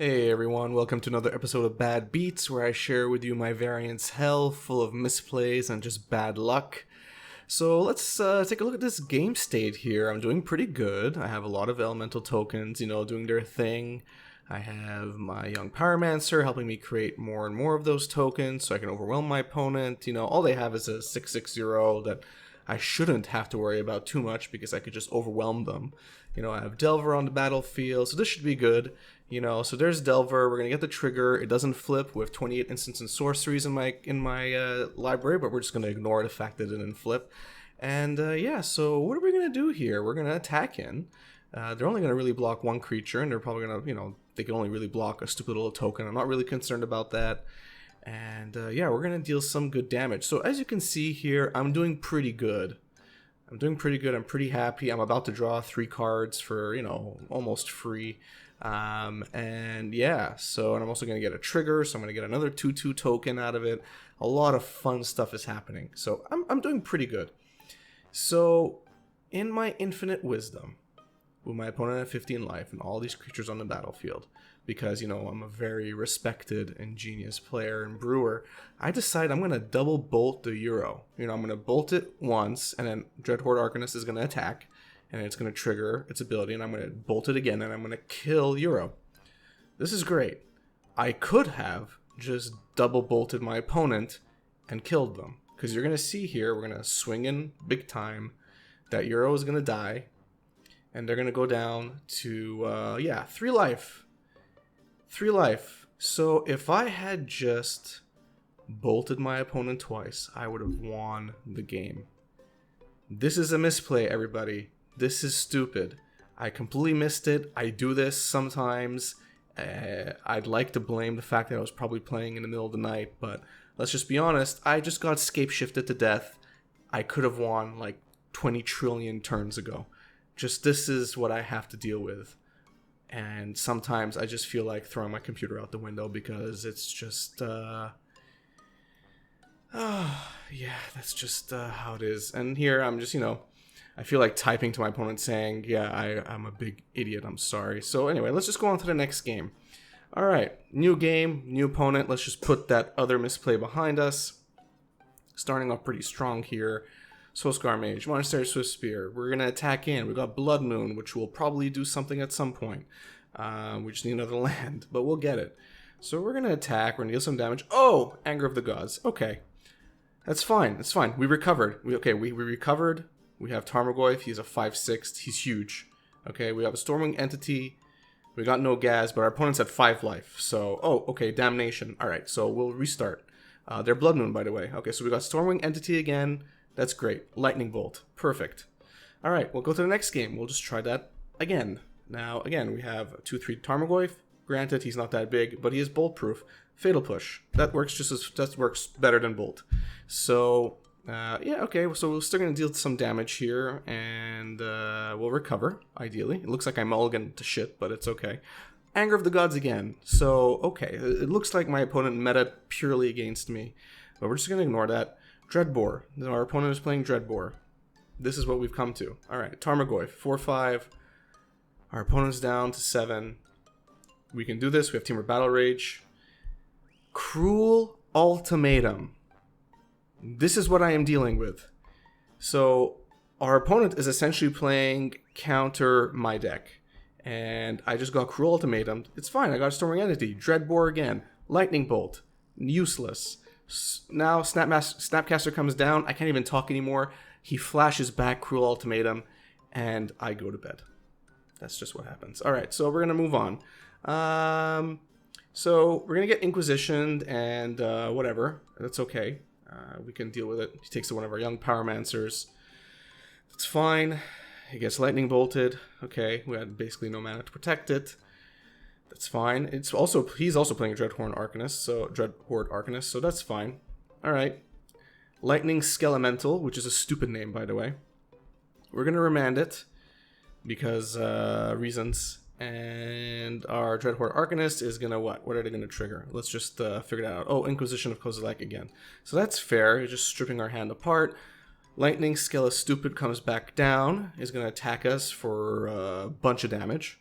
Hey everyone, welcome to another episode of Bad Beats, where I share with you my variance hell full of misplays and just bad luck. So let's take a look at this game state here. I'm doing pretty good. I have a lot of elemental tokens, doing their thing. I have my young pyromancer helping me create more and more of those tokens so I can overwhelm my opponent. All they have is a 6/6 that I shouldn't have to worry about too much because I could just overwhelm them. I have Delver on the battlefield, so this should be good. So there's Delver. We're gonna get the trigger. It doesn't flip with 28 instants and sorceries in my library, but we're just gonna ignore the fact that it didn't flip. And yeah, so what are we gonna do here? We're gonna attack in. They're only gonna really block one creature, and they're probably gonna, they can only really block a stupid little token. I'm not really concerned about that. And yeah, we're gonna deal some good damage. So as you can see here, I'm doing pretty good. I'm pretty happy. I'm about to draw 3 cards for, almost free. And yeah, and I'm also going to get a trigger, so I'm going to get another 2/2 token out of it. A lot of fun stuff is happening. So I'm doing pretty good. So in my infinite wisdom, with my opponent at 15 life and all these creatures on the battlefield, because, I'm a very respected and genius player and brewer, I decide I'm going to double bolt the Euro. I'm going to bolt it once, and then Dreadhorde Arcanist is going to attack, and it's going to trigger its ability, and I'm going to bolt it again, and I'm going to kill Euro. This is great. I could have just double bolted my opponent and killed them, because you're going to see here, we're going to swing in big time. That Euro is going to die, and they're going to go down to, 3 life. 3 life. So if I had just bolted my opponent twice, I would have won the game. This is a misplay, everybody. This is stupid. I completely missed it. I do this sometimes. I'd like to blame the fact that I was probably playing in the middle of the night, but let's just be honest. I just got scape shifted to death. I could have won like 20 trillion turns ago. Just this is what I have to deal with. And sometimes I just feel like throwing my computer out the window because it's just, yeah, that's just how it is. And here I'm just, I feel like typing to my opponent saying, yeah, I'm a big idiot, I'm sorry. So anyway, let's just go on to the next game. All right, new game, new opponent. Let's just put that other misplay behind us. Starting off pretty strong here. Soulscar Mage, Monastery Swift Spear. We're going to attack in. We've got Blood Moon, which will probably do something at some point. We just need another land, but we'll get it. So we're going to attack. We're going to deal some damage. Oh, Anger of the Gods. Okay. That's fine. That's fine. We recovered. We recovered. We have Tarmogoyf. He's a 5/6. He's huge. Okay, we have a Stormwing Entity. We got no Gaz, but our opponent's at 5 life. So, okay, Damnation. All right, so we'll restart. They're Blood Moon, by the way. Okay, so we got Stormwing Entity again. That's great. Lightning Bolt. Perfect. All right, we'll go to the next game. We'll just try that again. Now, again, we have 2/3 Tarmogoyf. Granted, he's not that big, but he is bolt proof. Fatal Push. That works that works better than Bolt. So, yeah, okay. So we're still gonna deal some damage here, and we'll recover. Ideally, it looks like I mulligan to shit, but it's okay. Anger of the Gods again. So, okay, it looks like my opponent meta purely against me, but we're just gonna ignore that. Dreadbore. Our opponent is playing Dreadbore. This is what we've come to. Alright, Tarmogoyf, 4/5. Our opponent's down to 7. We can do this. We have Temur Battle Rage. Cruel Ultimatum. This is what I am dealing with. So, our opponent is essentially playing counter my deck. And I just got Cruel Ultimatum. It's fine. I got a Storming Entity. Dreadbore again. Lightning Bolt. Useless. Now Snapcaster comes down. I can't even talk anymore. He flashes back Cruel Ultimatum, and I go to bed. That's just what happens. All right, so we're gonna move on. So we're gonna get Inquisitioned and whatever. That's okay. We can deal with it. He takes one of our young Pyromancers. That's fine. He gets Lightning Bolted. Okay, we had basically no mana to protect it. That's fine. He's also playing a Dreadhorde Arcanist, so that's fine. All right. Lightning Skelemental, which is a stupid name, by the way. We're gonna remand it because reasons. And our Dreadhorde Arcanist is gonna what? What are they gonna trigger? Let's just figure that out. Oh, Inquisition of Kozilek again. So that's fair. You're just stripping our hand apart. Lightning Skele Stupid comes back down. Is gonna attack us for a bunch of damage.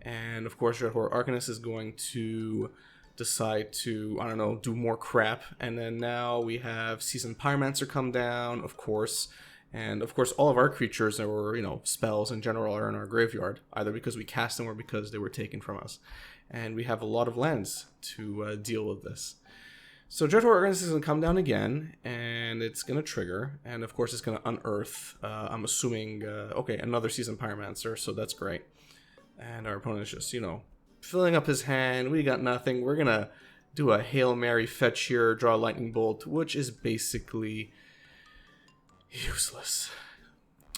And of course, Dreadhorde Arcanist is going to decide to, I don't know, do more crap. And then now we have Seasoned Pyromancer come down, of course. And of course, all of our creatures or, spells in general are in our graveyard, either because we cast them or because they were taken from us. And we have a lot of lands to deal with this. So Dreadhorde Arcanist is going to come down again, and it's going to trigger. And of course, it's going to unearth. I'm assuming, okay, another Seasoned Pyromancer, so that's great. And our opponent is just, filling up his hand. We got nothing. We're going to do a Hail Mary fetch here, draw a Lightning Bolt, which is basically useless.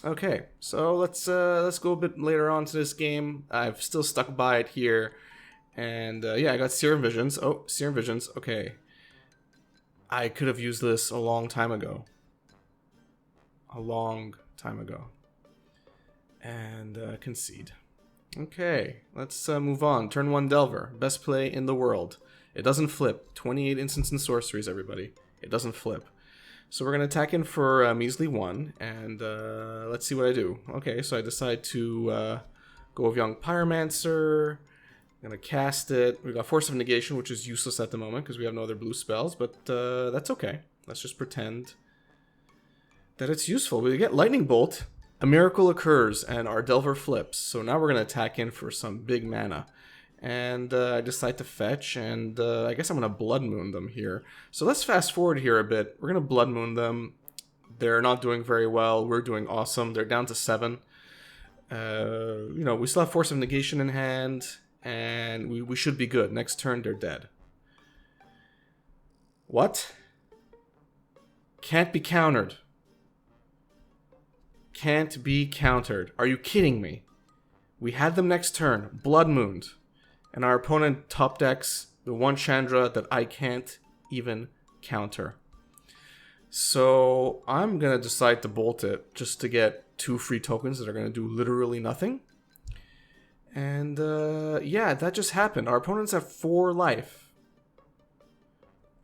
Okay, so let's go a bit later on to this game. I've still stuck by it here. And yeah, I got Serum Visions. Oh, Serum Visions. Okay. I could have used this a long time ago. A long time ago. And concede. Okay, let's move on. Turn 1 Delver. Best play in the world. It doesn't flip. 28 instants and sorceries, everybody. It doesn't flip. So we're going to attack in for a measly 1. And let's see what I do. Okay, so I decide to go with Young Pyromancer. I'm going to cast it. We've got Force of Negation, which is useless at the moment because we have no other blue spells. But that's okay. Let's just pretend that it's useful. We get Lightning Bolt. A miracle occurs, and our Delver flips. So now we're going to attack in for some big mana. And I decide to fetch, and I guess I'm going to Blood Moon them here. So let's fast forward here a bit. We're going to Blood Moon them. They're not doing very well. We're doing awesome. They're down to 7. We still have Force of Negation in hand, and we should be good. Next turn, they're dead. What? Can't be countered. Can't be countered. Are you kidding me? We had them next turn, Blood Mooned, and our opponent top decks the one Chandra that I can't even counter. So I'm going to decide to bolt it just to get 2 free tokens that are going to do literally nothing. And yeah, that just happened. Our opponents have 4 life.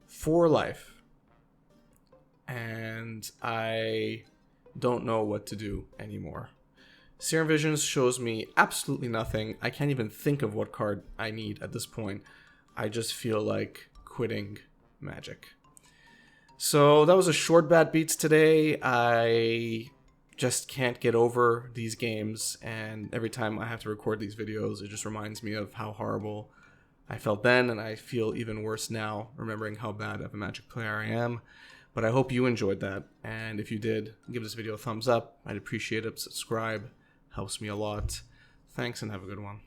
4 life. And I don't know what to do anymore. Serum Visions shows me absolutely nothing. I can't even think of what card I need at this point. I just feel like quitting Magic. So that was a short Bad Beats today. I just can't get over these games, and every time I have to record these videos, it just reminds me of how horrible I felt then, and I feel even worse now, remembering how bad of a Magic player I am. But I hope you enjoyed that, and if you did, give this video a thumbs up. I'd appreciate it. Subscribe. Helps me a lot. Thanks, and have a good one.